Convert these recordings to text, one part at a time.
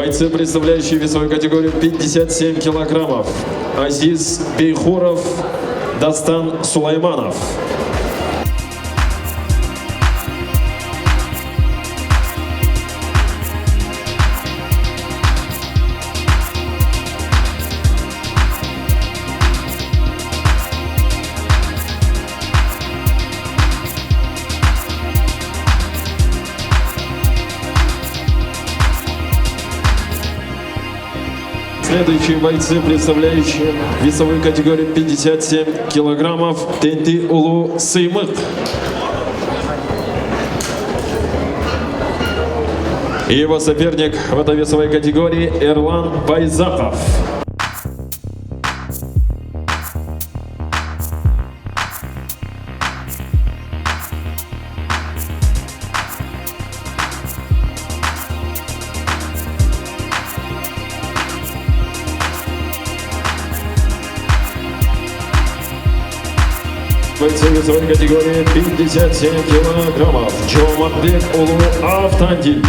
Бойцы, представляющие весовую категорию 57 килограммов. Азиз Бейхуров, Дастан Сулайманов. Следующие бойцы, представляющие весовую категорию 57 килограммов, Тенти Улу Сыймык. И его соперник в этой весовой категории Эрлан Байзаков. Бойцы весовой категории 57 килограммов. Джоматбек Улу Автандиль.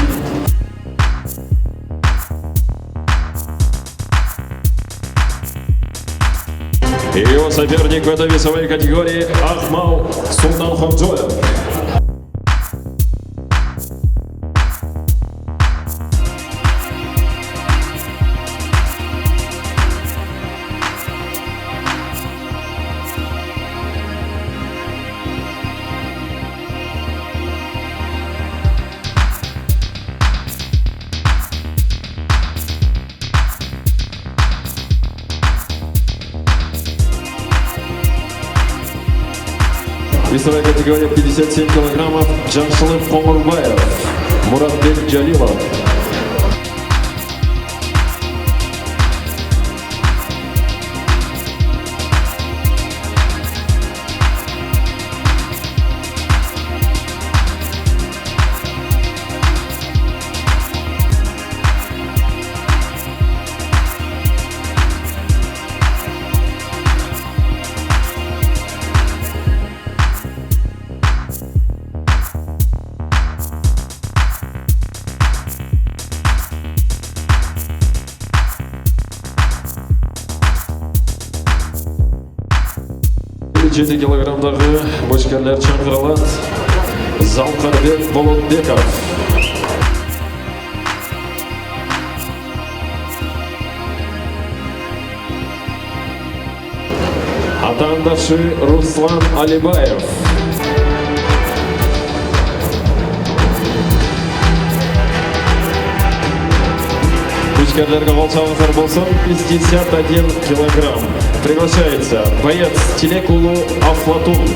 И его соперник в этой весовой категории Ахмал Султанходжоев. Весовая категория 57 килограммов. Джамшылык Комурбаев, Муратбек Джалилов. Жеті килограммдағы бошкерлер чаңғыралады. Залқарбек Болотбеков. Атандашы Руслан Алибаев. Бошкерлерге қолшауыздар болсын, 51 килограмм. Приглашается боец Телекулу Афлатун.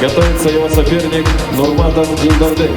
Готовится его соперник Нурматов Дилдарбек.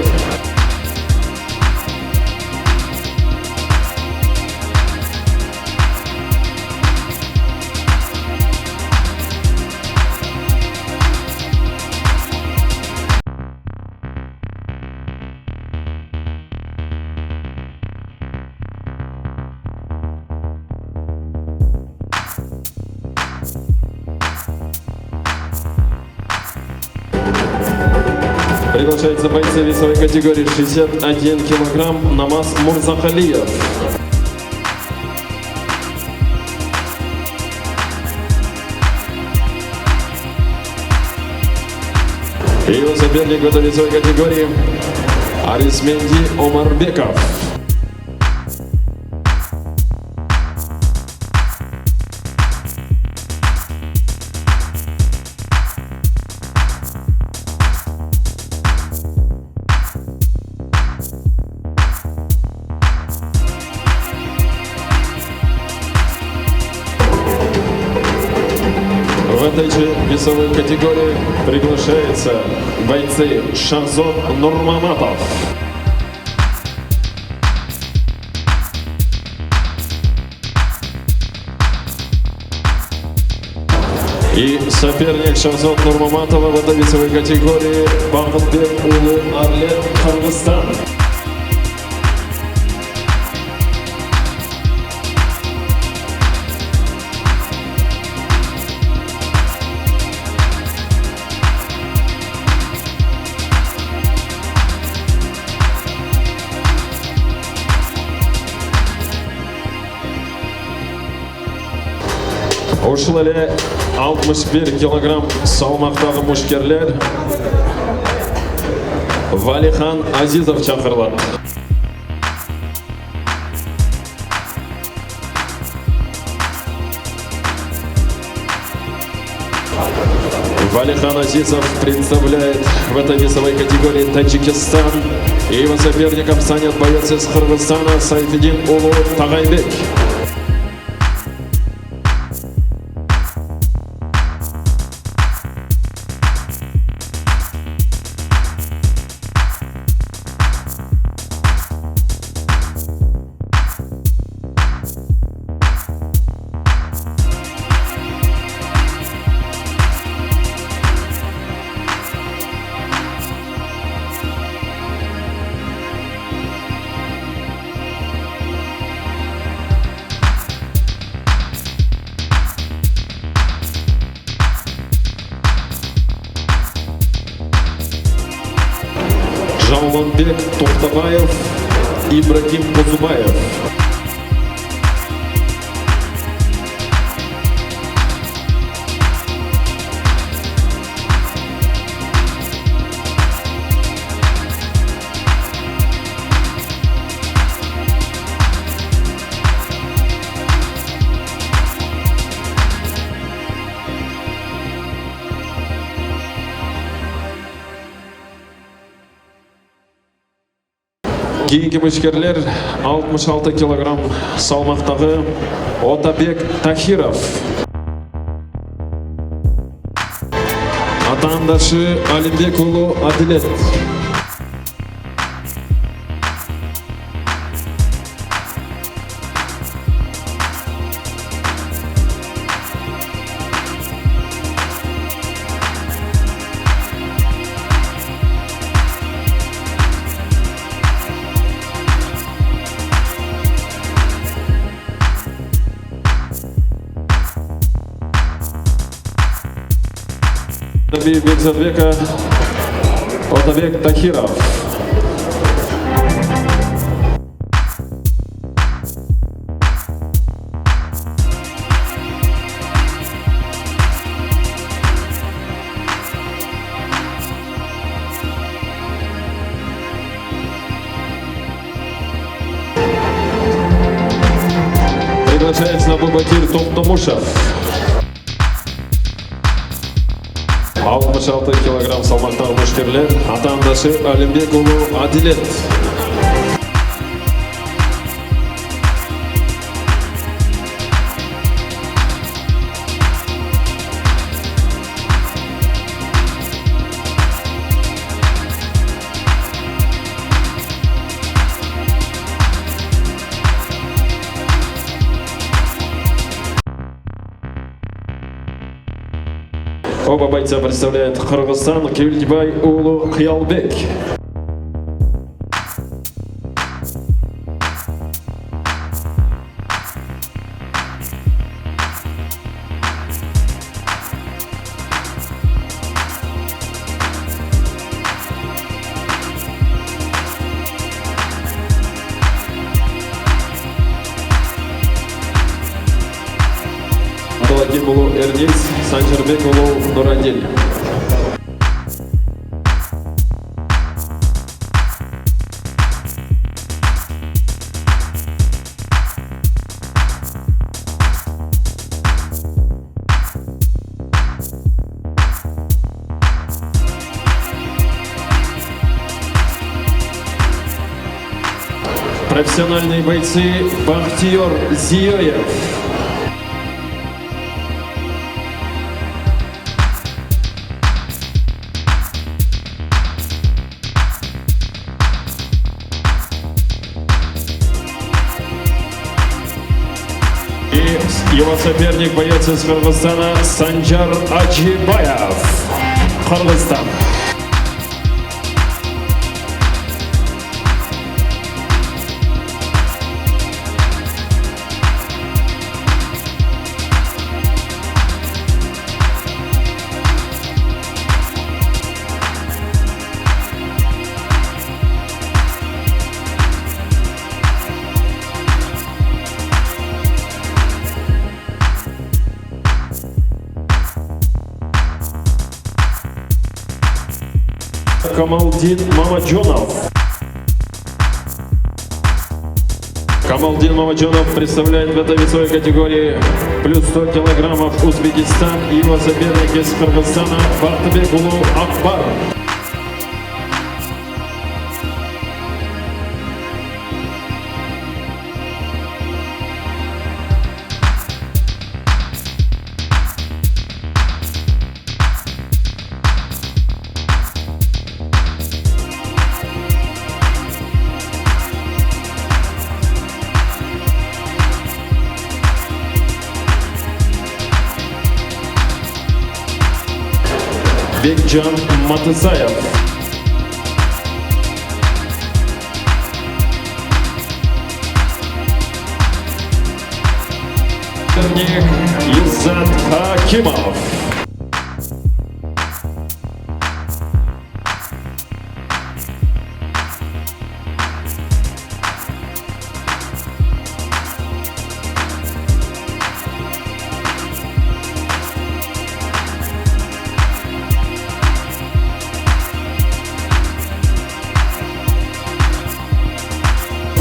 Приглашается бойцы весовой категории 61 килограмм Намаз Мурзахалиев. И его соперник в этой весовой категории Арисменди Омарбеков. В этой же весовой категории приглашаются бойцы Шахзод Нурмаматов. И соперник Шахзод Нурмаматова в этой весовой категории Бахытбек Улы Арлет, Кыргызстан. Ушыл әлі 61 килограмм салмақтағы мушкерлер Валихан Азизов шақырылады. Валихан Азизов представляет в этой весовой категории Таджикистан. И его соперником станет боец из Кыргызстана Сайфедин Улу Тагайбек. Жауманбек Тоқтабаев, Ибрагим Кузубаев. Кейінгі мушкерлер 66 килограмм салмақтағы Отабек Тахиров. Атандашы Алимбек Улу Адилет. Бекзатбека Отабек Тахиров. Приглашается на бубатир Токтамушев. 66 килограмм салмақтағы мушкерлер атандашы Алимбек Улу Адилет. Оба бойца представляет Кыргызстан Кевильдибай Улу Кыялбек. Абдулаким Улу Эрдис, Санжарбек Улу Нурадин. Профессиональные бойцы Бахтиер Зиёев. И его соперник боец из Кыргызстана Санжар Аджибаев. Кыргызстан. Камалдин Мамаджонов. Камалдин Мамаджонов представляет в этой весовой категории плюс 100 килограммов Узбекистан и его соперник из Кыргызстана Бартыбекулу Акбар. Бекджан Матысаев. Иззат Хакимов.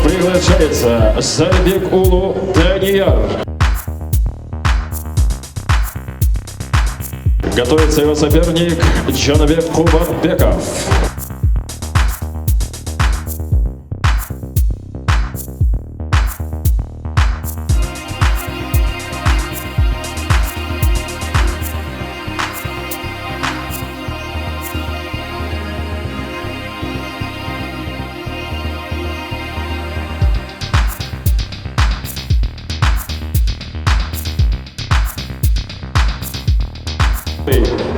Приглашается Зарбекулу Данияр. Готовится его соперник Джанабек Кубарбеков.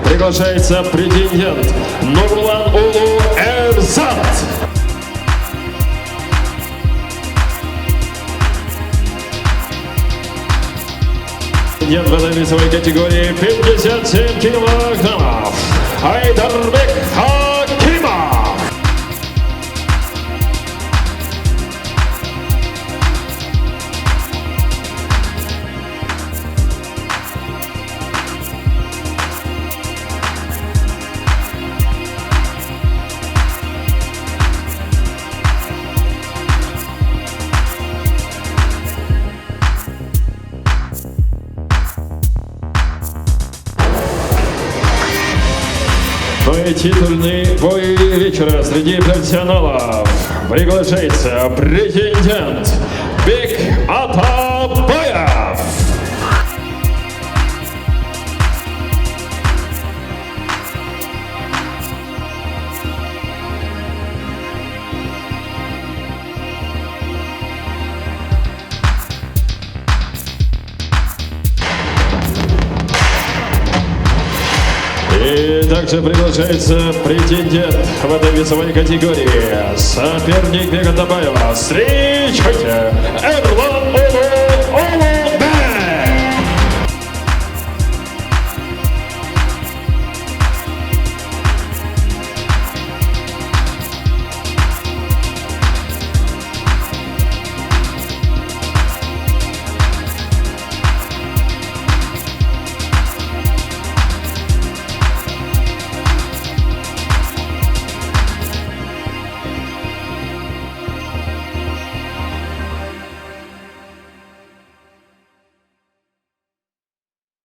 Приглашается претендент Нурлан Улу Эрзат. Претендент в этой весовой категории 57 килограммов Айдарбек Хакимов. Титульный бой вечера среди профессионалов. Приглашается претендент Бек Атабаев. И также приглашается претендент в этой весовой категории, соперник Бека Атабаева. Встречайте, Эрлан